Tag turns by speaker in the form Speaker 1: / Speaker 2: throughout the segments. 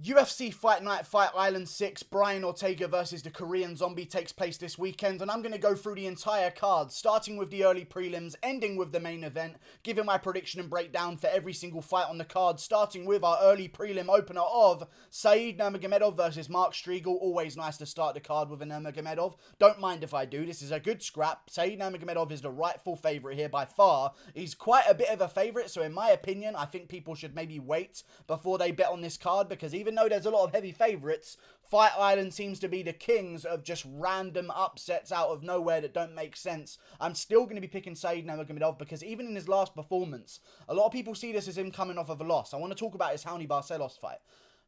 Speaker 1: UFC Fight Night Fight Island 6, Brian Ortega versus the Korean Zombie takes place this weekend, and I'm going to go through the entire card, starting with the early prelims, ending with the main event, giving my prediction and breakdown for every single fight on the card, starting with our early prelim opener of Saeed Nurmagomedov versus Mark Striegel. Always nice to start the card with a Nurmagomedov. Don't mind if I do. This is a good scrap. Saeed Nurmagomedov is the rightful favourite here by far. He's quite a bit of a favourite, so in my opinion, I think people should maybe wait before they bet on this card, because even though there's a lot of heavy favourites, Fight Island seems to be the kings of just random upsets out of nowhere that don't make sense. I'm still going to be picking Saeed Nurmagomedov because even in his last performance, a lot of people see this as him coming off of a loss. I want to talk about his Raoni Barcelos fight.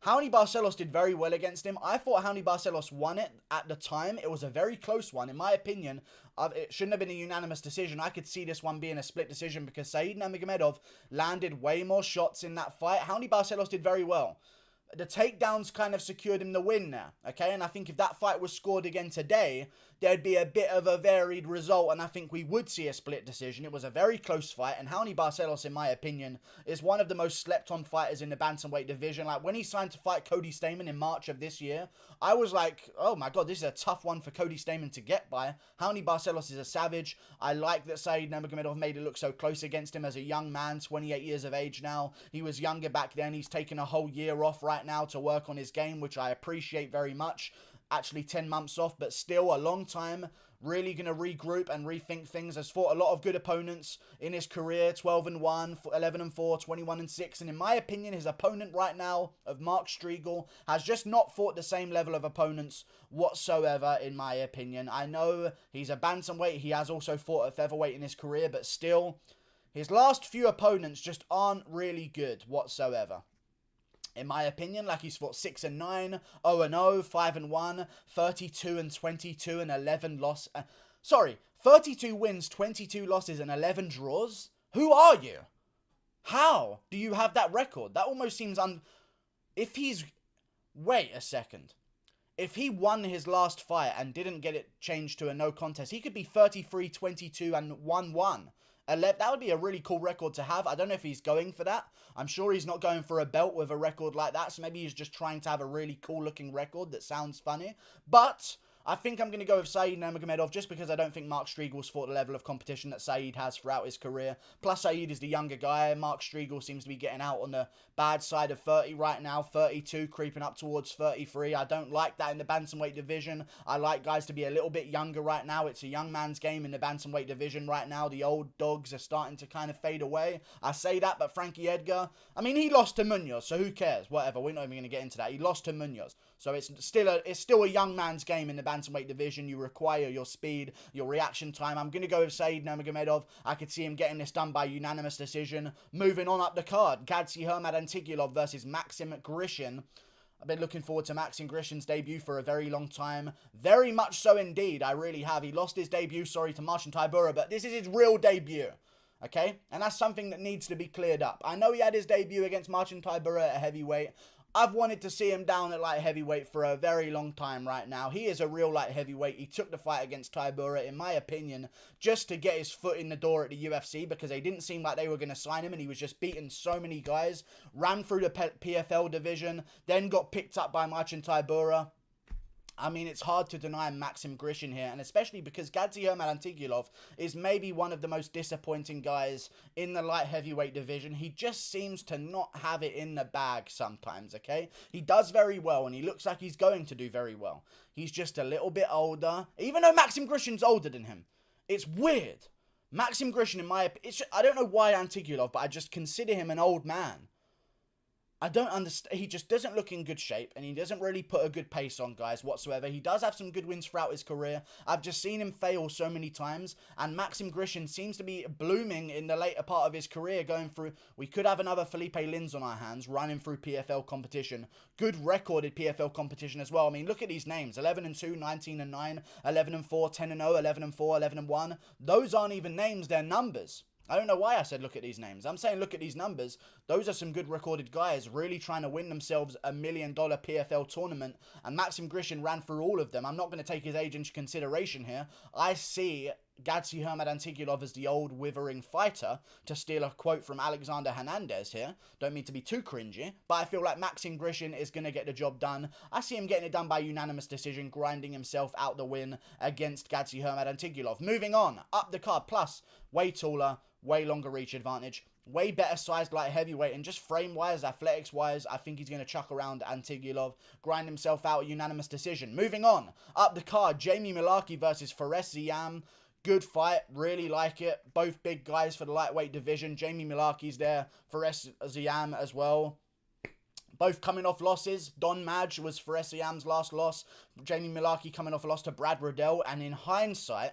Speaker 1: Raoni Barcelos did very well against him. I thought Raoni Barcelos won it at the time. It was a very close one. In my opinion, it shouldn't have been a unanimous decision. I could see this one being a split decision because Saeed Nurmagomedov landed way more shots in that fight. Raoni Barcelos did very well. The takedowns kind of secured him the win there, okay? And I think if that fight was scored again today, there'd be a bit of a varied result, and I think we would see a split decision. It was a very close fight, and Raoni Barcelos, in my opinion, is one of the most slept-on fighters in the Bantamweight division. Like, when he signed to fight Cody Stamann in March of this year, I was like, oh my god, this is a tough one for Cody Stamann to get by. Raoni Barcelos is a savage. I like that Saeed Nurmagomedov made it look so close against him as a young man, 28 years of age now. He was younger back then. He's taken a whole year off right now to work on his game, which I appreciate very much. Actually 10 months off, but still a long time. Really going to regroup and rethink things. Has fought a lot of good opponents in his career. 12-1, 11-4, 21-6. And in my opinion, his opponent right now of Mark Striegel has just not fought the same level of opponents whatsoever, in my opinion. I know he's a bantamweight. He has also fought at featherweight in his career, but still, his last few opponents just aren't really good whatsoever. In my opinion, like he's fought 6-9, 0-0, 5-1, 32-22, and 11 loss. 32 wins, 22 losses, and 11 draws. Who are you? How do you have that record? That almost seems If he's... Wait a second. If he won his last fight and didn't get it changed to a no contest, he could be 33-22 and 1-1. That would be a really cool record to have. I don't know if he's going for that. I'm sure he's not going for a belt with a record like that. So maybe he's just trying to have a really cool looking record that sounds funny. But I think I'm going to go with Saeed Nurmagomedov just because I don't think Mark Striegel's fought the level of competition that Saeed has throughout his career. Plus, Saeed is the younger guy. Mark Striegel seems to be getting out on the bad side of 30 right now. 32, creeping up towards 33. I don't like that in the bantamweight division. I like guys to be a little bit younger right now. It's a young man's game in the bantamweight division right now. The old dogs are starting to kind of fade away. I say that, but Frankie Edgar, I mean, he lost to Munoz, so who cares? Whatever, we're not even going to get into that. He lost to Munoz. So it's still a young man's game in the bantamweight division. You require your speed, your reaction time. I'm going to go with Saeed Nurmagomedov. I could see him getting this done by unanimous decision. Moving on up the card, Gadzi Hermadantigulov versus Maxim Grishin. I've been looking forward to Maxim Grishin's debut for a very long time. Very much so indeed, I really have. He lost his debut, to Marcin Tybura, but this is his real debut. Okay? And that's something that needs to be cleared up. I know he had his debut against Marcin Tybura at heavyweight. I've wanted to see him down at light heavyweight for a very long time right now. He is a real light heavyweight. He took the fight against Tybura, in my opinion, just to get his foot in the door at the UFC because they didn't seem like they were going to sign him and he was just beating so many guys. Ran through the PFL division, then got picked up by Marcin Tybura. I mean, it's hard to deny Maxim Grishin here, and especially because Gadzi Hermadantigulov is maybe one of the most disappointing guys in the light heavyweight division. He just seems to not have it in the bag sometimes, okay? He does very well, and he looks like he's going to do very well. He's just a little bit older, even though Maxim Grishin's older than him. It's weird. Maxim Grishin, in my opinion, I don't know why Antigulov, but I just consider him an old man. I don't understand. He just doesn't look in good shape, and he doesn't really put a good pace on guys whatsoever. He does have some good wins throughout his career. I've just seen him fail so many times, and Maxim Grishin seems to be blooming in the later part of his career, going through... We could have another Felipe Lins on our hands, running through PFL competition. Good recorded PFL competition as well. I mean, look at these names. 11-2, 19-9, 11-4, 10-0, 11-4, 11-1. Those aren't even names, they're numbers. I don't know why I said look at these names. I'm saying look at these numbers. Those are some good recorded guys really trying to win themselves $1 million PFL tournament. And Maxim Grishin ran through all of them. I'm not going to take his age into consideration here. I see Gazi Hermadantigulov as the old withering fighter, to steal a quote from Alexander Hernandez here. Don't mean to be too cringy, but I feel like Maxim Grishin is going to get the job done. I see him getting it done by unanimous decision, grinding himself out the win against Gazi Hermadantigulov. Moving on, up the card, plus way taller, way longer reach advantage, way better sized light heavyweight, and just frame-wise, athletics-wise, I think he's going to chuck around Antigulov, grind himself out a unanimous decision. Moving on, up the card, Jamie Mullarkey versus Fares Ziam. Good fight, really like it. Both big guys for the lightweight division. Jamie Mullarkey's there, Fares Ziam as well. Both coming off losses. Don Madge was Fares Ziam's last loss. Jamie Mullarkey coming off a loss to Brad Riddell. And in hindsight,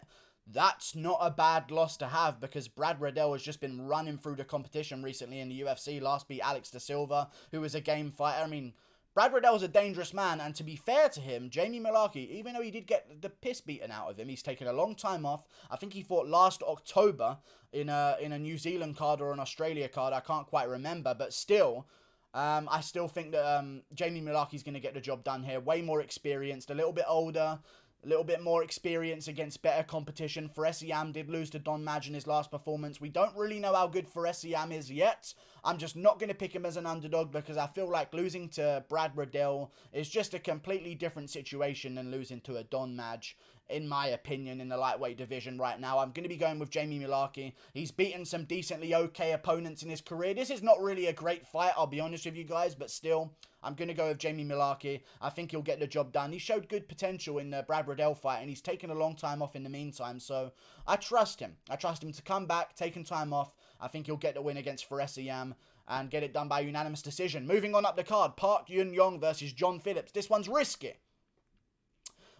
Speaker 1: that's not a bad loss to have, because Brad Riddell has just been running through the competition recently in the UFC. Last beat Alex Da Silva, who was a game fighter. I mean, Brad Riddell's a dangerous man, and to be fair to him, Jamie Mullarkey, even though he did get the piss beaten out of him, he's taken a long time off. I think he fought last October in a New Zealand card or an Australia card. I can't quite remember, but still, I still think that Jamie Mullarkey's going to get the job done here. Way more experienced, a little bit older, a little bit more experience against better competition. Fares Ziam did lose to Don Madge in his last performance. We don't really know how good Fares Ziam is yet. I'm just not going to pick him as an underdog, because I feel like losing to Brad Riddell is just a completely different situation than losing to a Don Madge, in my opinion, in the lightweight division right now. I'm going to be going with Jamie Mullarkey. He's beaten some decently okay opponents in his career. This is not really a great fight, I'll be honest with you guys, but still, I'm going to go with Jamie Mullarkey. I think he'll get the job done. He showed good potential in the Brad Riddell fight, and he's taken a long time off in the meantime, so I trust him. I trust him to come back, taking time off. I think he'll get the win against Fares Ziam and get it done by unanimous decision. Moving on up the card, Park Yun-Yong versus John Phillips. This one's risky.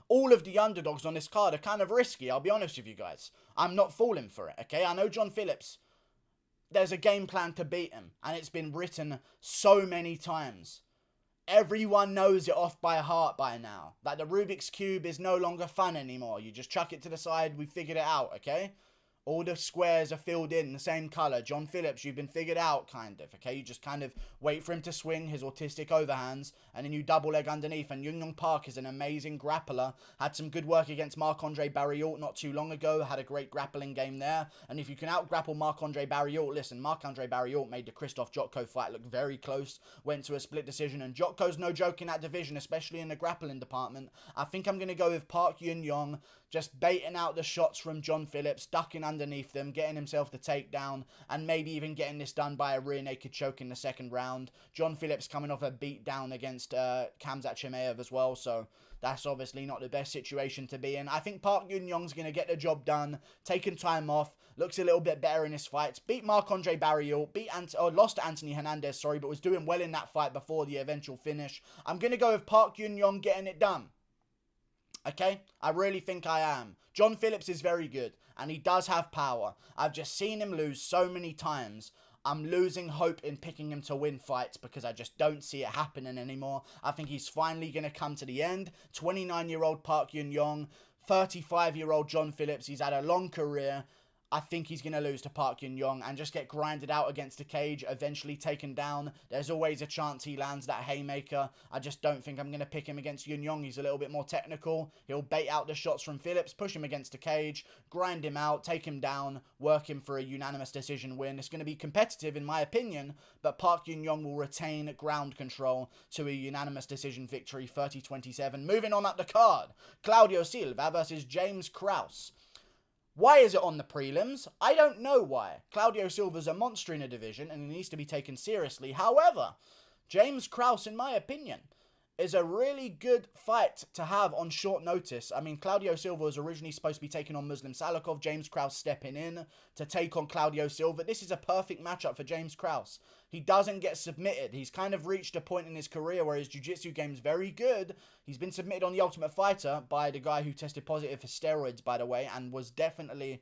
Speaker 1: All of the underdogs on this card are kind of risky, I'll be honest with you guys. I'm not falling for it, okay? I know John Phillips, there's a game plan to beat him, and it's been written so many times. Everyone knows it off by heart by now. That the Rubik's Cube is no longer fun anymore. You just chuck it to the side, we figured it out, okay? All the squares are filled in the same colour. John Phillips, you've been figured out, kind of, okay? You just kind of wait for him to swing his autistic overhands, and then you double leg underneath. And Yun Yong Park is an amazing grappler. Had some good work against Marc-Andre Barriault not too long ago. Had a great grappling game there. And if you can out-grapple Marc-Andre Barriault, listen, Marc-Andre Barriault made the Krzysztof Jotko fight look very close. Went to a split decision, and Jotko's no joke in that division, especially in the grappling department. I think I'm going to go with Park Yun-Yong, just baiting out the shots from John Phillips, ducking underneath them, getting himself the takedown, and maybe even getting this done by a rear naked choke in the second round. John Phillips coming off a beat down against Khamzat Chimaev as well, so that's obviously not the best situation to be in. I think Park Yun-Yong's going to get the job done, taking time off, looks a little bit better in his fights, beat Marc-Andre Barriault, lost to Anthony Hernandez, but was doing well in that fight before the eventual finish. I'm going to go with Park Yun-Yong getting it done. Okay? I really think I am. John Phillips is very good, and he does have power. I've just seen him lose so many times. I'm losing hope in picking him to win fights because I just don't see it happening anymore. I think he's finally going to come to the end. 29-year-old Park Yun-Yong, 35-year-old John Phillips. He's had a long career. I think he's going to lose to Park Yun-Yong and just get grinded out against the cage, eventually taken down. There's always a chance he lands that haymaker. I just don't think I'm going to pick him against Yun-Yong. He's a little bit more technical. He'll bait out the shots from Phillips, push him against the cage, grind him out, take him down, work him for a unanimous decision win. It's going to be competitive in my opinion, but Park Yun-Yong will retain ground control to a unanimous decision victory, 30-27. Moving on up the card, Claudio Silva versus James Krause. Why is it on the prelims? I don't know why. Claudio Silva's a monster in a division and he needs to be taken seriously. However, James Krause, in my opinion, is a really good fight to have on short notice. I mean, Claudio Silva was originally supposed to be taking on Muslim Salikov. James Krause stepping in to take on Claudio Silva. This is a perfect matchup for James Krause. He doesn't get submitted. He's kind of reached a point in his career where his jiu-jitsu game's very good. He's been submitted on The Ultimate Fighter by the guy who tested positive for steroids, by the way, and was definitely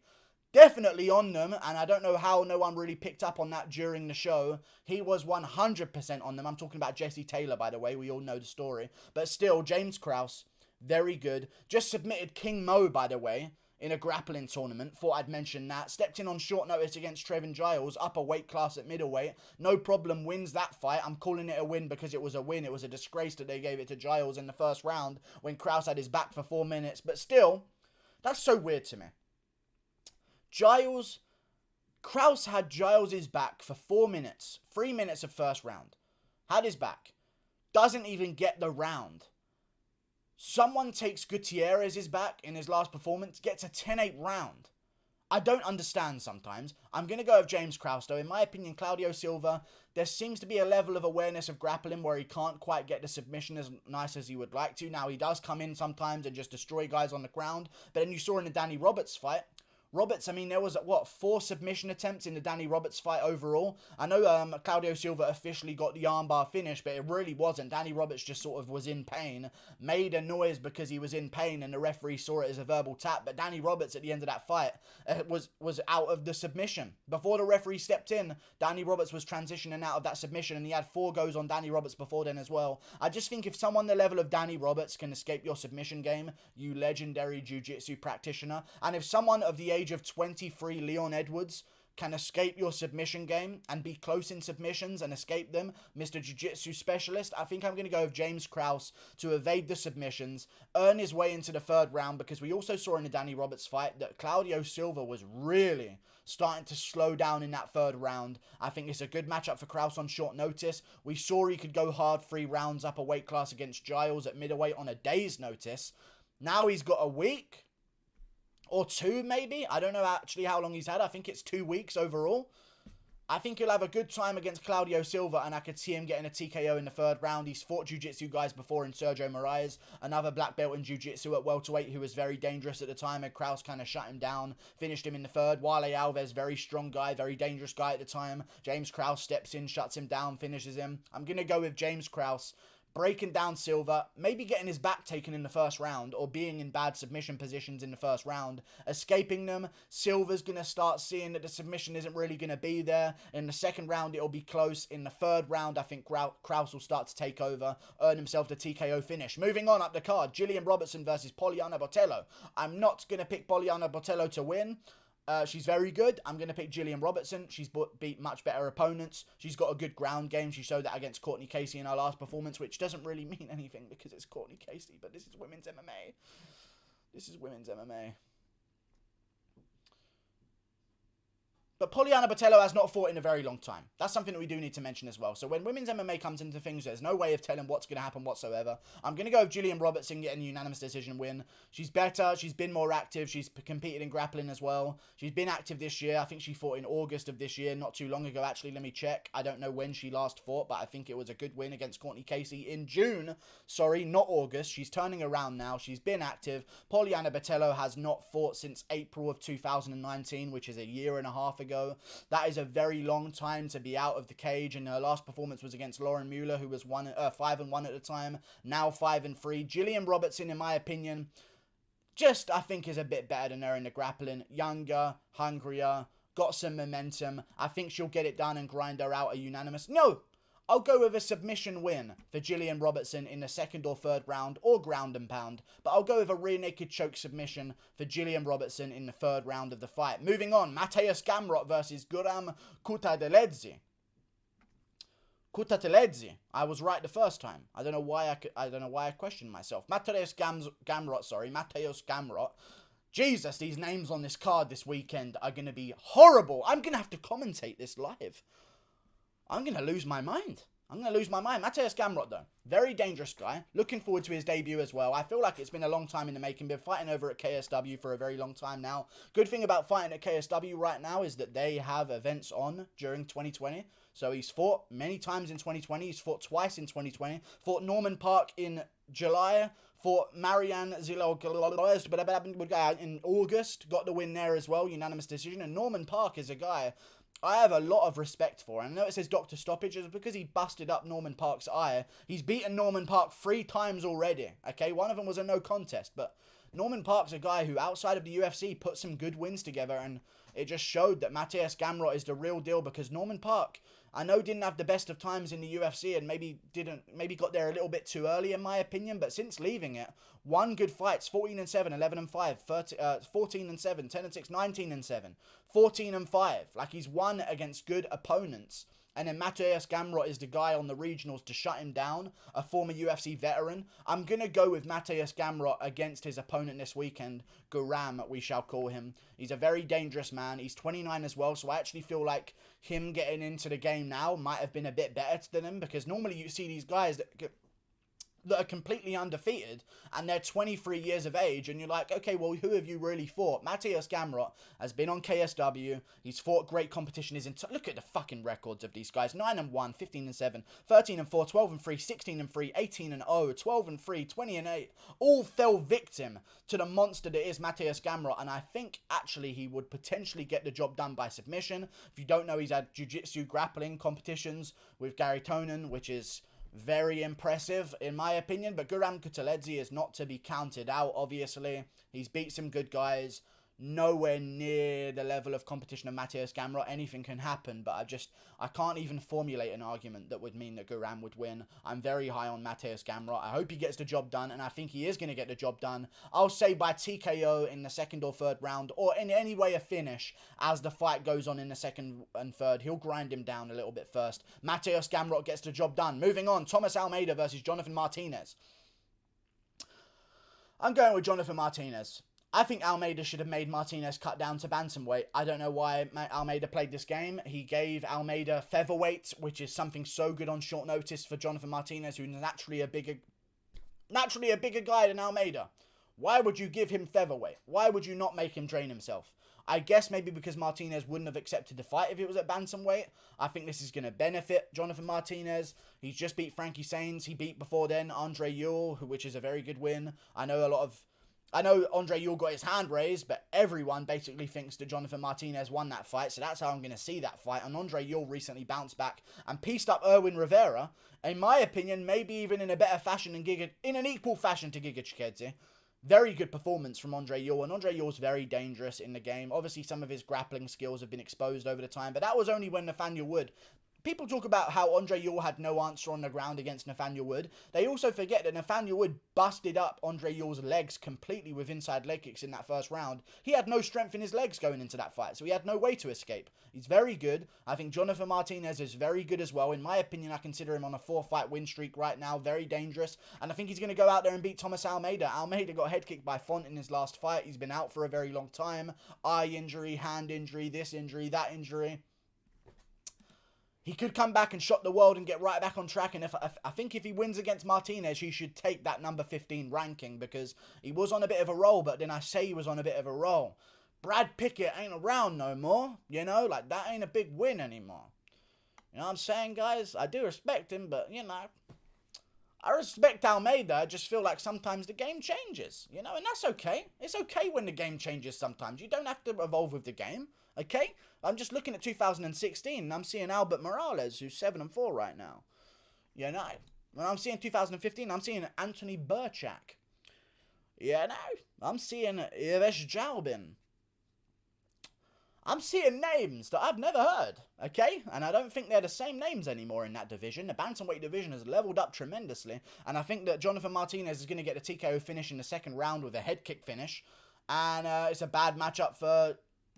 Speaker 1: on them, and I don't know how no one really picked up on that during the show. He was 100% on them. I'm talking about Jesse Taylor, by the way. We all know the story. But still, James Krause, very good. Just submitted King Mo, by the way, in a grappling tournament. Thought I'd mention that. Stepped in on short notice against Trevin Giles, up a weight class at middleweight. No problem, wins that fight. I'm calling it a win because it was a win. It was a disgrace that they gave it to Giles in the first round when Krause had his back for 4 minutes. But still, that's so weird to me. Kraus had Giles' back for 4 minutes. 3 minutes of first round. Had his back. Doesn't even get the round. Someone takes Gutierrez's back in his last performance, gets a 10-8 round. I don't understand sometimes. I'm going to go with James Krause, though. In my opinion, Claudio Silva, there seems to be a level of awareness of grappling where he can't quite get the submission as nice as he would like to. Now, he does come in sometimes and just destroy guys on the ground. But then you saw in the Danny Roberts fight, Roberts, I mean, there was, 4 submission attempts in the Danny Roberts fight overall. I know Claudio Silva officially got the armbar finish, but it really wasn't. Danny Roberts just sort of was in pain, made a noise because he was in pain, and the referee saw it as a verbal tap. But Danny Roberts, at the end of that fight, was out of the submission. Before the referee stepped in, Danny Roberts was transitioning out of that submission, and he had 4 goes on Danny Roberts before then as well. I just think if someone the level of Danny Roberts can escape your submission game, you legendary jiu-jitsu practitioner, and if someone of the age of 23, Leon Edwards, can escape your submission game and be close in submissions and escape them, Mr. Jiu-Jitsu specialist, I think I'm going to go with James Krause to evade the submissions, earn his way into the 3rd round, because we also saw in the Danny Roberts fight that Claudio Silva was really starting to slow down in that 3rd round. I think it's a good matchup for Krause on short notice. We saw he could go hard 3 rounds up a weight class against Giles at middleweight on a day's notice. Now he's got a week or 2 maybe. I don't know actually how long he's had. I think it's 2 weeks overall. I think he'll have a good time against Claudio Silva, and I could see him getting a TKO in the 3rd round. He's fought jiu-jitsu guys before in Sergio Moraes, another black belt in jiu-jitsu at welterweight who was very dangerous at the time, and Krause kind of shut him down, finished him in the 3rd. Wale Alves, very strong guy, very dangerous guy at the time. James Krause steps in, shuts him down, finishes him. I'm going to go with James Krause, breaking down Silva, maybe getting his back taken in the 1st round, or being in bad submission positions in the 1st round, escaping them. Silva's going to start seeing that the submission isn't really going to be there. In the 2nd round, it'll be close. In the 3rd round, I think Krause will start to take over, earn himself the TKO finish. Moving on up the card, Gillian Robertson versus Poliana Botelho. I'm not going to pick Poliana Botelho to win. She's very good. I'm going to pick Gillian Robertson. She's beat much better opponents. She's got a good ground game. She showed that against Courtney Casey in her last performance, which doesn't really mean anything because it's Courtney Casey, but this is women's MMA. This is women's MMA. But Poliana Botelho has not fought in a very long time. That's something that we do need to mention as well. So when women's MMA comes into things, there's no way of telling what's going to happen whatsoever. I'm going to go with Gillian Robertson getting a unanimous decision win. She's better. She's been more active. She's competed in grappling as well. She's been active this year. I think she fought in August of this year, not too long ago, actually. Let me check. I don't know when she last fought, but I think it was a good win against Courtney Casey in June. Sorry, not August. She's turning around now. She's been active. Poliana Botelho has not fought since April of 2019, which is a year and a half ago. That is a very long time to be out of the cage, and her last performance was against Lauren Mueller, who was 5-1 at the time, now 5-3. Gillian Robertson, in my opinion, just I think is a bit better than her in the grappling. Younger, hungrier, got some momentum. I think she'll get it done and grind her out a unanimous. No! I'll go with a submission win for Gillian Robertson in the 2nd or 3rd round, or ground and pound. But I'll go with a rear naked choke submission for Gillian Robertson in the 3rd round of the fight. Moving on, Mateusz Gamrot versus Guram Kutateladze. Kutateladze. I was right the first time. I don't know why I questioned myself. Mateusz Gamrot. Jesus, these names on this card this weekend are going to be horrible. I'm going to have to commentate this live. I'm going to lose my mind. Mateusz Gamrot, though, very dangerous guy. Looking forward to his debut as well. I feel like it's been a long time in the making. Been fighting over at KSW for a very long time now. Good thing about fighting at KSW right now is that they have events on during 2020. So he's fought many times in 2020. He's fought twice in 2020. Fought Norman Park in July. Fought Marianne Zillo in August. Got the win there as well. Unanimous decision. And Norman Park is a guy I have a lot of respect for. And I know it says Dr. Stoppage, it's because he busted up Norman Park's eye. He's beaten Norman Park 3 times already, okay? One of them was a no contest, but Norman Park's a guy who, outside of the UFC, put some good wins together, and it just showed that Mateusz Gamrot is the real deal, because Norman Park, I know, didn't have the best of times in the UFC, and maybe got there a little bit too early, in my opinion, but since leaving it, won good fights, 14-7, 11-5, 14-7, 10-6, 19-7, 14-5. Like, he's won against good opponents. and then Mateusz Gamrot is the guy on the regionals to shut him down, a former UFC veteran, I'm going to go with Mateusz Gamrot against his opponent this weekend, Guram, we shall call him. He's a very dangerous man. He's 29 as well, so I actually feel like him getting into the game now might have been a bit better than him, because normally you see these guys that are completely undefeated, and they're 23 years of age, and you're like, okay, well, who have you really fought? Mateusz Gamrot has been on KSW, he's fought great competition, look at the fucking records of these guys, 9-1, 15-7, 13-4, 12-3, 16-3, 18-0, 12-3, 20-8, all fell victim to the monster that is Mateusz Gamrot, and I think, actually, he would potentially get the job done by submission. If you don't know, he's had jiu-jitsu grappling competitions with Gary Tonin, which is very impressive, in my opinion, but Guram Kutateladze is not to be counted out, obviously. He's beat some good guys, nowhere near the level of competition of Mateusz Gamrot. Anything can happen, but I can't even formulate an argument that would mean that Guram would win. I'm very high on Mateusz Gamrot. I hope he gets the job done, and I think he is going to get the job done. I'll say by TKO in the second or third round, or in any way a finish as the fight goes on in the second and third. He'll grind him down a little bit first. Mateusz Gamrot gets the job done. Moving on, Thomas Almeida versus Jonathan Martinez. I'm going with Jonathan Martinez. I think Almeida should have made Martinez cut down to bantamweight. I don't know why Almeida played this game. He gave Almeida featherweight, which is something so good on short notice for Jonathan Martinez, who's naturally a bigger guy than Almeida. Why would you give him featherweight? Why would you not make him train himself? I guess maybe because Martinez wouldn't have accepted the fight if it was at bantamweight. I think this is going to benefit Jonathan Martinez. He's just beat Frankie Sainz. He beat before then Andre Ewell, which is a very good win. I know Andre Ewell got his hand raised, but everyone basically thinks that Jonathan Martinez won that fight, so that's how I'm going to see that fight. And Andre Ewell recently bounced back and pieced up Erwin Rivera, in my opinion, maybe even in a better fashion than in an equal fashion to Giga Chikadze. Very good performance from Andre Ewell, and Andre Ewell's very dangerous in the game. Obviously, some of his grappling skills have been exposed over the time, but that was only when Nathaniel Wood. People talk about how Andre Ewell had no answer on the ground against Nathaniel Wood. They also forget that Nathaniel Wood busted up Andre Ewell's legs completely with inside leg kicks in that first round. He had no strength in his legs going into that fight, so he had no way to escape. He's very good. I think Jonathan Martinez is very good as well. In my opinion, I consider him on a 4-fight win streak right now. Very dangerous. And I think he's going to go out there and beat Thomas Almeida. Almeida got head kicked by Font in his last fight. He's been out for a very long time. Eye injury, hand injury, this injury, that injury. He could come back and shock the world and get right back on track. And I think if he wins against Martinez, he should take that number 15 ranking, because he was on a bit of a roll. But then I say he was on a bit of a roll. Brad Pickett ain't around no more. You know, like that ain't a big win anymore. You know what I'm saying, guys? I do respect him, but, you know, I respect Almeida. I just feel like sometimes the game changes, you know, and that's okay. It's okay when the game changes sometimes. You don't have to evolve with the game, okay? I'm just looking at 2016, and I'm seeing Albert Morales, who's 7-4 right now. You know, when I'm seeing 2015, I'm seeing Anthony Burchak. You know, I'm seeing Yves Jalbin. I'm seeing names that I've never heard, okay? And I don't think they're the same names anymore in that division. The bantamweight division has leveled up tremendously, and I think that Jonathan Martinez is going to get a TKO finish in the second round with a head kick finish, and it's a bad matchup for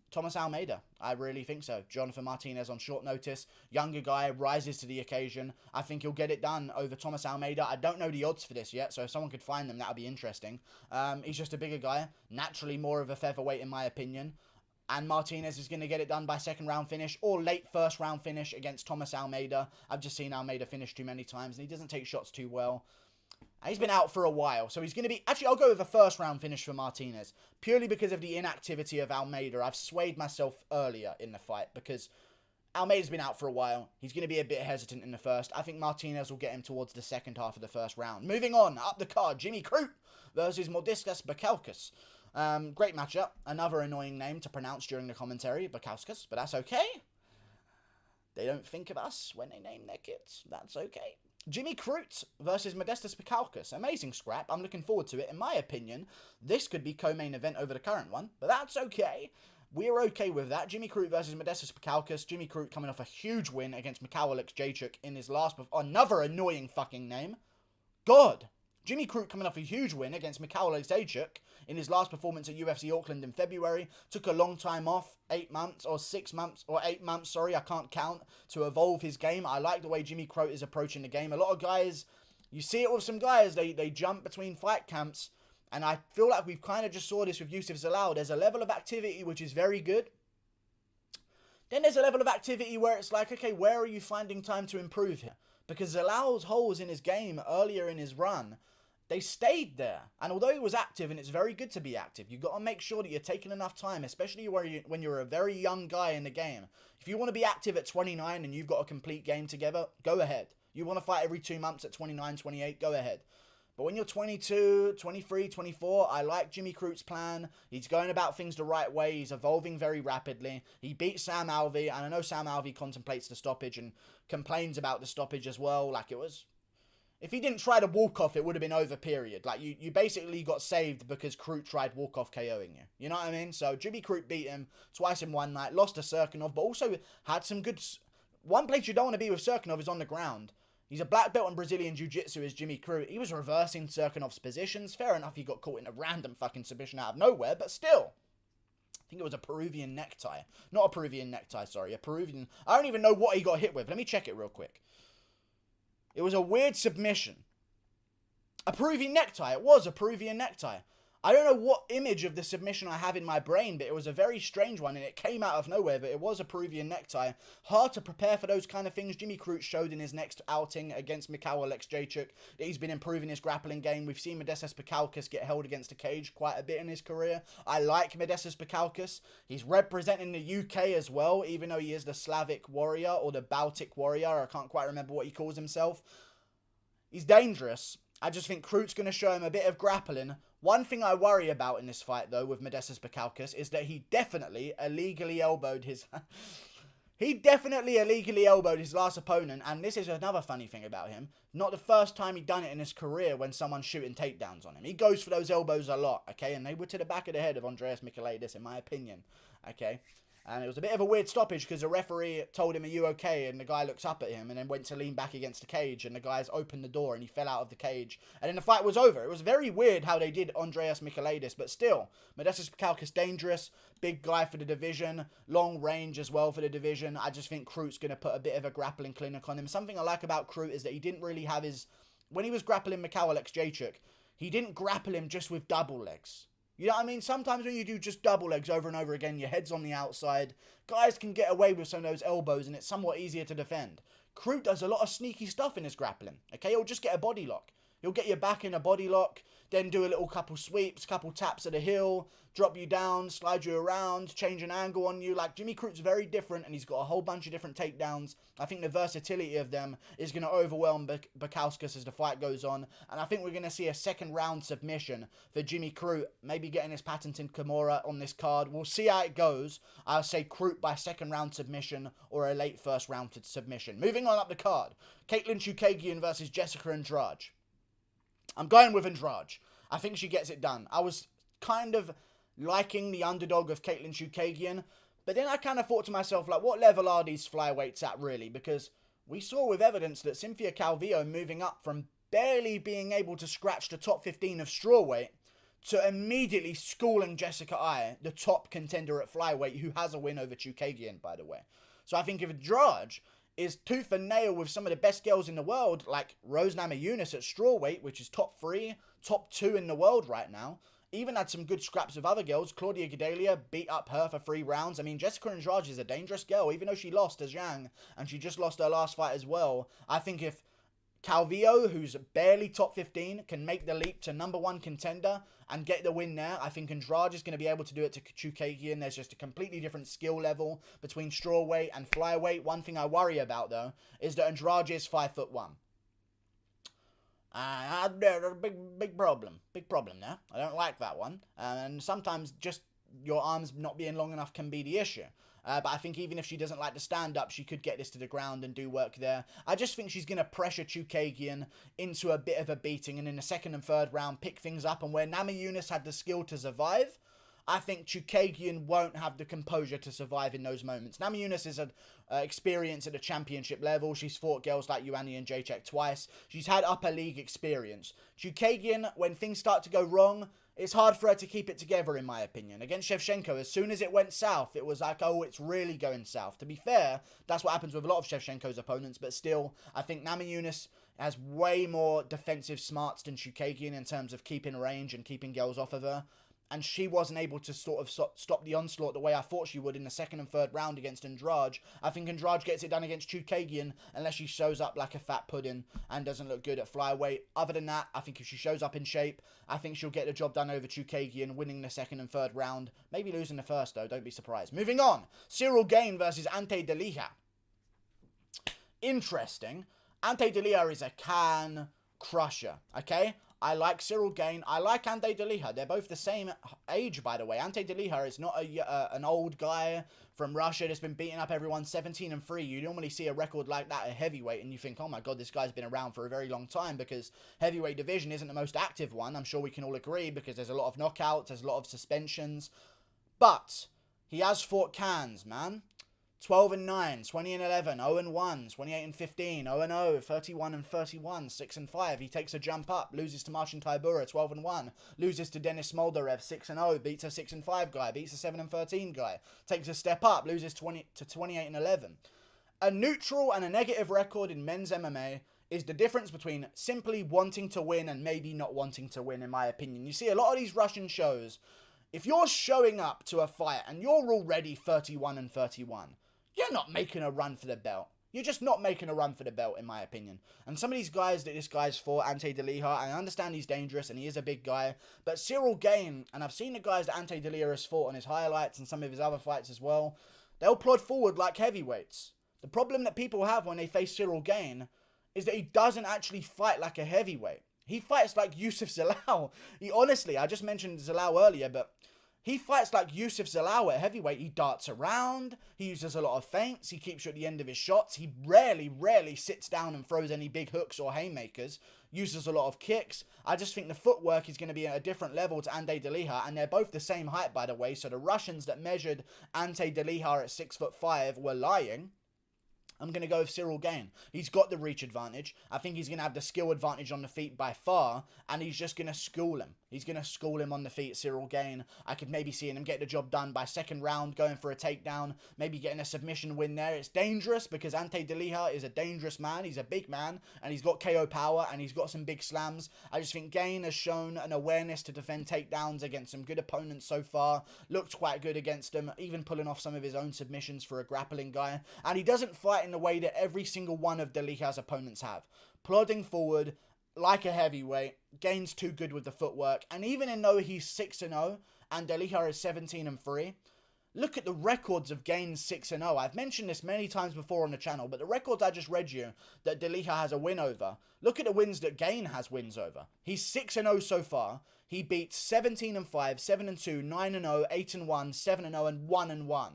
Speaker 1: Thomas Almeida. I really think so. Jonathan Martinez on short notice, younger guy, rises to the occasion. I think he'll get it done over Thomas Almeida. I don't know the odds for this yet, so if someone could find them, that would be interesting. He's just a bigger guy, naturally more of a featherweight in my opinion. And Martinez is going to get it done by second round finish or late first round finish against Thomas Almeida. I've just seen Almeida finish too many times, and he doesn't take shots too well. He's been out for a while, so he's going to be... Actually, I'll go with a first round finish for Martinez, purely because of the inactivity of Almeida. I've swayed myself earlier in the fight because Almeida's been out for a while. He's going to be a bit hesitant in the first. I think Martinez will get him towards the second half of the first round. Moving on, up the card, Jimmy Crute versus Bukauskas. Great matchup. Another annoying name to pronounce during the commentary, Bukauskas, but that's okay. They don't think of us when they name their kids. That's okay. Jimmy Crute versus Modestas Bukauskas. Amazing scrap. I'm looking forward to it. In my opinion, this could be co-main event over the current one, but that's okay. We're okay with that. Jimmy Crute versus Modestas Bukauskas. Jimmy Crute coming off a huge win against Mikhail Alexejchuk in his last... Another annoying fucking name. God. Jimmy Crute coming off a huge win against Bukauskas in his last performance at UFC Auckland in February. Took a long time off, 8 months or 6 months, or 8 months, sorry, I can't count, to evolve his game. I like the way Jimmy Crute is approaching the game. A lot of guys, you see it with some guys, they jump between fight camps, and I feel like we've kind of just saw this with Yusuf Zalal. There's a level of activity which is very good. Then there's a level of activity where it's like, okay, where are you finding time to improve here? Because Zalal's holes in his game earlier in his run, they stayed there. And although he was active, and it's very good to be active, you've got to make sure that you're taking enough time, especially when you're a very young guy in the game. If you want to be active at 29 and you've got a complete game together, go ahead. You want to fight every 2 months at 29, 28, go ahead. But when you're 22, 23, 24, I like Jimmy Crute's plan. He's going about things the right way. He's evolving very rapidly. He beat Sam Alvey, and I know Sam Alvey contemplates the stoppage and complains about the stoppage as well. Like, it was... If he didn't try to walk off, it would have been over, period. Like, you basically got saved because Crute tried walk-off KOing you. You know what I mean? So, Jimmy Crute beat him twice in one night, lost to Serkinov, but also had some good... One place you don't want to be with Serkinov is on the ground. He's a black belt in Brazilian Jiu-Jitsu as Jimmy Crute. He was reversing Serkinov's positions. Fair enough, he got caught in a random fucking submission out of nowhere, but still. I think it was a Peruvian necktie. Not a Peruvian necktie, sorry. A Peruvian... I don't even know what he got hit with. Let me check it real quick. It was a weird submission. A Peruvian necktie. It was a Peruvian necktie. I don't know what image of the submission I have in my brain, but it was a very strange one, and it came out of nowhere, but it was a Peruvian necktie. Hard to prepare for those kind of things. Jimmy Crute showed in his next outing against Bukauskas that he's been improving his grappling game. We've seen Modestas Bukauskas get held against a cage quite a bit in his career. I like Modestas Bukauskas. He's representing the UK as well, even though he is the Slavic warrior, or the Baltic warrior. I can't quite remember what he calls himself. He's dangerous. I just think Crute's going to show him a bit of grappling. One thing I worry about in this fight, though, with Modestas Bukauskas, is that he definitely illegally elbowed his... his last opponent, and this is another funny thing about him. Not the first time he'd done it in his career when someone's shooting takedowns on him. He goes for those elbows a lot, okay? And they were to the back of the head of Andreas Michailidis, in my opinion, okay? And it was a bit of a weird stoppage because the referee told him, "Are you okay?" And the guy looks up at him and then went to lean back against the cage, and the guy's opened the door and he fell out of the cage. And then the fight was over. It was very weird how they did Andreas Michailidis, but still, Modestas Bukauskas dangerous, big guy for the division, long range as well for the division. I just think Crute's going to put a bit of a grappling clinic on him. Something I like about Crute is that he didn't really have his... When he was grappling Bukauskas, he didn't grapple him just with double legs. You know what I mean? Sometimes when you do just double legs over and over again, your head's on the outside. Guys can get away with some of those elbows, and it's somewhat easier to defend. Crute does a lot of sneaky stuff in his grappling. Okay, he'll just get a body lock. He'll get you back in a body lock, then do a little couple sweeps, couple taps at the heel, drop you down, slide you around, change an angle on you. Like, Jimmy Crute's very different, and he's got a whole bunch of different takedowns. I think the versatility of them is going to overwhelm Bukauskas as the fight goes on, and I think we're going to see a second round submission for Jimmy Crute, maybe getting his patented Kimura on this card. We'll see how it goes. I'll say Crute by second round submission or a late first round submission. Moving on up the card, Caitlin Chookagian versus Jessica Andrade. I'm going with Andrade. I think she gets it done. I was kind of liking the underdog of Caitlin Chookagian, but then I kind of thought to myself, like, what level are these flyweights at, really? Because we saw with evidence that Cynthia Calvillo moving up from barely being able to scratch the top 15 of strawweight to immediately schooling Jessica Eye, the top contender at flyweight, who has a win over Chookagian, by the way. So I think if Andrade is tooth and nail with some of the best girls in the world, like Rose Namajunas at strawweight, which is top 3, top 2 in the world right now. Even had some good scraps with other girls. Claudia Gadelha beat up her for 3 rounds. I mean, Jessica Andrade is a dangerous girl, even though she lost to Zhang, and she just lost her last fight as well. I think if Calvillo, who's barely top 15, can make the leap to #1 contender and get the win there, I think Andrade is going to be able to do it to Chookagian. There's just a completely different skill level between strawweight and flyweight. One thing I worry about, though, is that Andrade is 5'1". There's a big problem. Big problem there. I don't like that one. And sometimes just your arms not being long enough can be the issue. But I think even if she doesn't like to stand up, she could get this to the ground and do work there. I just think she's going to pressure Chookagian into a bit of a beating, and in the second and third round pick things up. And where Namajunas had the skill to survive, I think Chookagian won't have the composure to survive in those moments. Namajunas is an experience at the championship level. She's fought girls like Ioana and Jacek twice. She's had upper league experience. Chookagian, when things start to go wrong, it's hard for her to keep it together, in my opinion. Against Shevchenko, as soon as it went south, it was like, oh, it's really going south. To be fair, that's what happens with a lot of Shevchenko's opponents, but still, I think Namajunas has way more defensive smarts than Chookagian in terms of keeping range and keeping girls off of her. And she wasn't able to sort of stop the onslaught the way I thought she would in the second and third round against Andrade. I think Andrade gets it done against Chookagian unless she shows up like a fat pudding and doesn't look good at flyweight. Other than that, I think if she shows up in shape, I think she'll get the job done over Chookagian, winning the second and third round. Maybe losing the first, though. Don't be surprised. Moving on. Cyril Gain versus Ante Delija. Interesting. Ante Delija is a can crusher, okay? I like Cyril Gain. I like Andrade Delija. They're both the same age, by the way. Andrade Delija is not an old guy from Russia that's been beating up everyone 17-3. You normally see a record like that at heavyweight, and you think, oh my god, this guy's been around for a very long time, because heavyweight division isn't the most active one. I'm sure we can all agree, because there's a lot of knockouts, there's a lot of suspensions. But he has fought cans, man. 12-9, 20-11, 0-1, 28-15, 0-0, 31-31, 6-5. He takes a jump up, loses to Marcin Tybura, 12-1, loses to Denis Moldarev, 6-0, beats a 6-5 guy, beats a 7-13 guy, takes a step up, loses to 28-11. A neutral and a negative record in men's MMA is the difference between simply wanting to win and maybe not wanting to win, in my opinion. You see a lot of these Russian shows, if you're showing up to a fight and you're already 31-31, you're not making a run for the belt. You're just not making a run for the belt, in my opinion. And some of these guys that this guy's fought, Ante Delija, I understand he's dangerous and he is a big guy, but Cyril Gain, and I've seen the guys that Ante Delija has fought on his highlights and some of his other fights as well, they'll plod forward like heavyweights. The problem that people have when they face Cyril Gain is that he doesn't actually fight like a heavyweight. He fights like Yusuf Zalal. Honestly, I just mentioned Zalal earlier, but he fights like Yusuf Zalal at heavyweight. He darts around. He uses a lot of feints. He keeps you at the end of his shots. He rarely sits down and throws any big hooks or haymakers. Uses a lot of kicks. I just think the footwork is going to be at a different level to Ante Delija, and they're both the same height, by the way. So the Russians that measured Ante Delija at 6'5" were lying. I'm going to go with Cyril Gain. He's got the reach advantage. I think he's going to have the skill advantage on the feet by far, and he's just going to school him. He's going to school him on the feet, Cyril Gain. I could maybe see him get the job done by second round, going for a takedown, maybe getting a submission win there. It's dangerous because Ante Delija is a dangerous man. He's a big man, and he's got KO power, and he's got some big slams. I just think Gain has shown an awareness to defend takedowns against some good opponents so far. Looked quite good against them, even pulling off some of his own submissions for a grappling guy. And he doesn't fight in the way that every single one of Delija's opponents have. Plodding forward like a heavyweight, Gain's too good with the footwork, and even though he's 6-0 and Delija is 17-3, look at the records of Gain's 6-0. I've mentioned this many times before on the channel, but the records I just read you that Delija has a win over, look at the wins that Gain has wins over. He's 6-0 so far. He beats 17-5, 7-2, 9-0, 8-1, 7-0, and 1-1.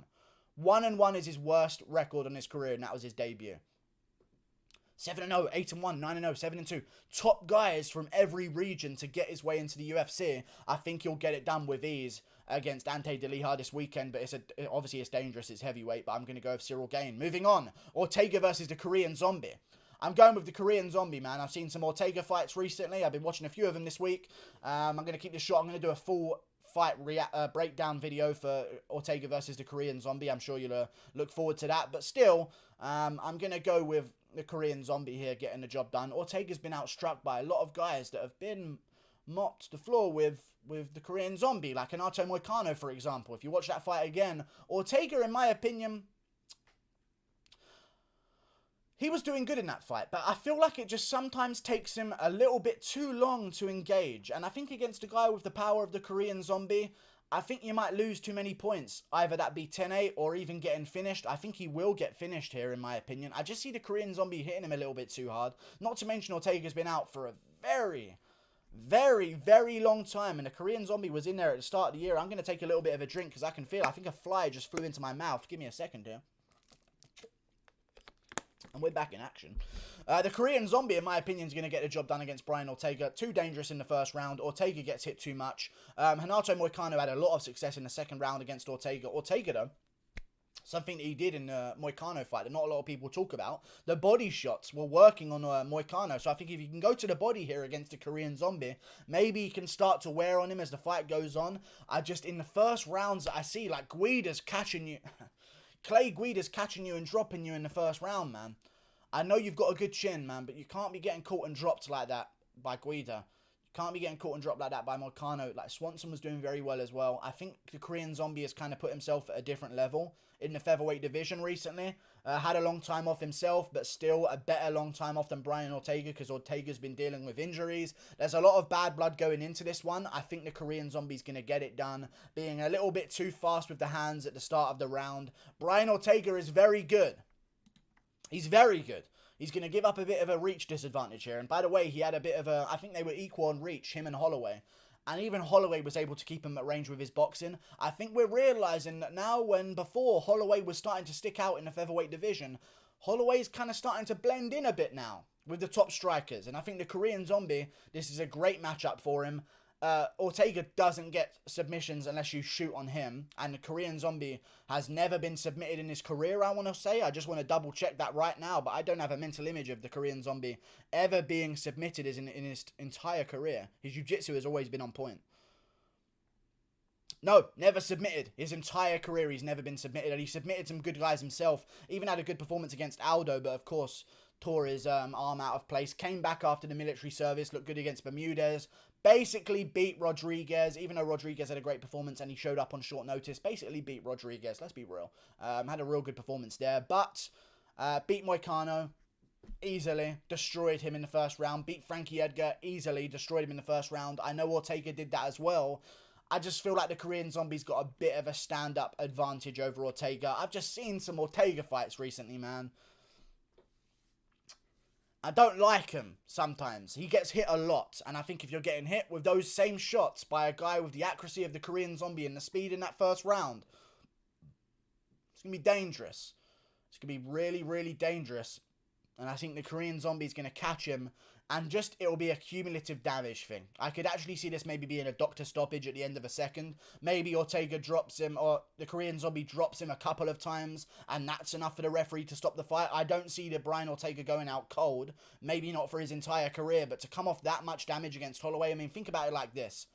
Speaker 1: 1-1 is his worst record on his career, and that was his debut. 7-0, 8-1, 9-0, 7-2. Top guys from every region to get his way into the UFC. I think he'll get it done with ease against Ante Delija this weekend, but obviously it's dangerous, it's heavyweight, but I'm going to go with Cyril Gain. Moving on, Ortega versus the Korean Zombie. I'm going with the Korean Zombie, man. I've seen some Ortega fights recently. I've been watching a few of them this week. I'm going to keep this short. I'm going to do a full fight breakdown video for Ortega versus the Korean Zombie. I'm sure you'll look forward to that. But still, I'm going to go with the Korean Zombie here getting the job done. Ortega's been outstruck by a lot of guys that have been mopped the floor with the Korean Zombie, like Renato Moicano, for example. If you watch that fight again, Ortega, in my opinion, he was doing good in that fight, but I feel like it just sometimes takes him a little bit too long to engage. And I think against a guy with the power of the Korean Zombie, I think you might lose too many points. Either that be 10-8 or even getting finished. I think he will get finished here, in my opinion. I just see the Korean Zombie hitting him a little bit too hard. Not to mention Ortega's been out for a very, very long time, and the Korean Zombie was in there at the start of the year. I'm going to take a little bit of a drink because I can feel, I think a fly just flew into my mouth. Give me a second here. And we're back in action. The Korean Zombie, in my opinion, is going to get the job done against Brian Ortega. Too dangerous in the first round. Ortega gets hit too much. Renato Moicano had a lot of success in the second round against Ortega. Ortega, though, something that he did in the Moicano fight that not a lot of people talk about, the body shots were working on Moicano. So I think if you can go to the body here against the Korean Zombie, maybe he can start to wear on him as the fight goes on. In the first rounds, I see, like, Guida's catching you... Clay Guida's catching you and dropping you in the first round, man. I know you've got a good chin, man, but you can't be getting caught and dropped like that by Guida. You can't be getting caught and dropped like that by Moicano. Like, Swanson was doing very well as well. I think the Korean Zombie has kind of put himself at a different level in the featherweight division recently. Had a long time off himself, but still a better long time off than Brian Ortega, because Ortega's been dealing with injuries. There's a lot of bad blood going into this one. I think the Korean Zombie's going to get it done, being a little bit too fast with the hands at the start of the round. Brian Ortega is very good. He's very good. He's going to give up a bit of a reach disadvantage here. And by the way, he had a bit of a... I think they were equal on reach, him and Holloway. And even Holloway was able to keep him at range with his boxing. I think we're realising that now, when before Holloway was starting to stick out in the featherweight division, Holloway's kind of starting to blend in a bit now with the top strikers. And I think the Korean Zombie, this is a great matchup for him. Ortega doesn't get submissions unless you shoot on him. And the Korean Zombie has never been submitted in his career, I want to say. I just want to double check that right now. But I don't have a mental image of the Korean Zombie ever being submitted in his entire career. His jiu-jitsu has always been on point. No, never submitted. His entire career he's never been submitted. And he submitted some good guys himself. Even had a good performance against Aldo, but of course tore his arm out of place. Came back after the military service, looked good against Bermudez. Basically beat Rodriguez, even though Rodriguez had a great performance and he showed up on short notice. Basically beat Rodriguez, let's be real. Had a real good performance there. But beat Moicano easily. Destroyed him in the first round. Beat Frankie Edgar easily. Destroyed him in the first round. I know Ortega did that as well. I just feel like the Korean Zombie's got a bit of a stand-up advantage over Ortega. I've just seen some Ortega fights recently, man. I don't like him sometimes. He gets hit a lot. And I think if you're getting hit with those same shots by a guy with the accuracy of the Korean Zombie and the speed in that first round, it's going to be dangerous. It's going to be really, really dangerous. And I think the Korean Zombie is going to catch him. And just, it'll be a cumulative damage thing. I could actually see this maybe being a doctor stoppage at the end of a second. Maybe Ortega drops him, or the Korean Zombie drops him a couple of times, and that's enough for the referee to stop the fight. I don't see the Brian Ortega going out cold. Maybe not for his entire career, but to come off that much damage against Holloway, I mean, think about it like this.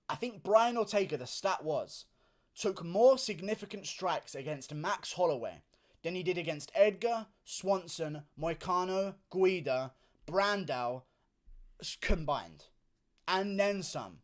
Speaker 1: I think Brian Ortega, the stat was, took more significant strikes against Max Holloway than he did against Edgar, Swanson, Moicano, Guida, Brandao combined. And then some.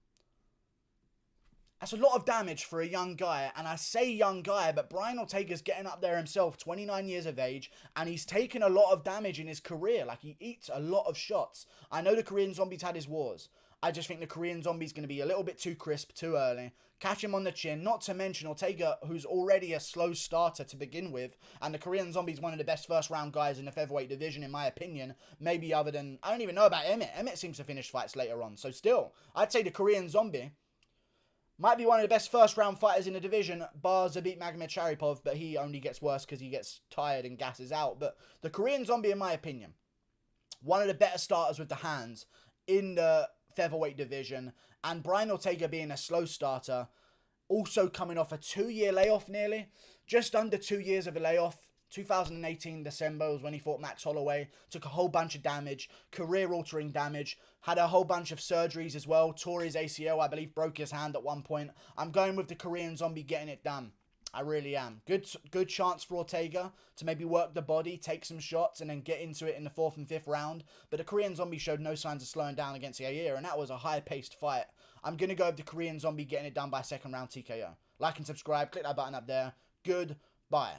Speaker 1: That's a lot of damage for a young guy. And I say young guy, but Brian Ortega's getting up there himself, 29 years of age. And he's taken a lot of damage in his career. Like, he eats a lot of shots. I know the Korean Zombie's had his wars. I just think the Korean Zombie's going to be a little bit too crisp, too early. Catch him on the chin. Not to mention Ortega, who's already a slow starter to begin with. And the Korean Zombie's one of the best first-round guys in the featherweight division, in my opinion. Maybe other than... I don't even know about Emmett. Emmett seems to finish fights later on. So still, I'd say the Korean Zombie might be one of the best first-round fighters in the division, bar Zabit Magomedsharipov, but he only gets worse because he gets tired and gasses out. But the Korean Zombie, in my opinion, one of the better starters with the hands in the featherweight division, and Brian Ortega being a slow starter, also coming off a 2-year layoff nearly, just under 2 years of a layoff. 2018 December was when he fought Max Holloway, took a whole bunch of damage, career-altering damage, had a whole bunch of surgeries as well, tore his ACL, I believe broke his hand at one point. I'm going with the Korean Zombie getting it done. I really am. Good chance for Ortega to maybe work the body, take some shots, and then get into it in the 4th and 5th round. But the Korean Zombie showed no signs of slowing down against Yair, and that was a high-paced fight. I'm going to go with the Korean Zombie getting it done by 2nd round TKO. Like and subscribe. Click that button up there. Goodbye.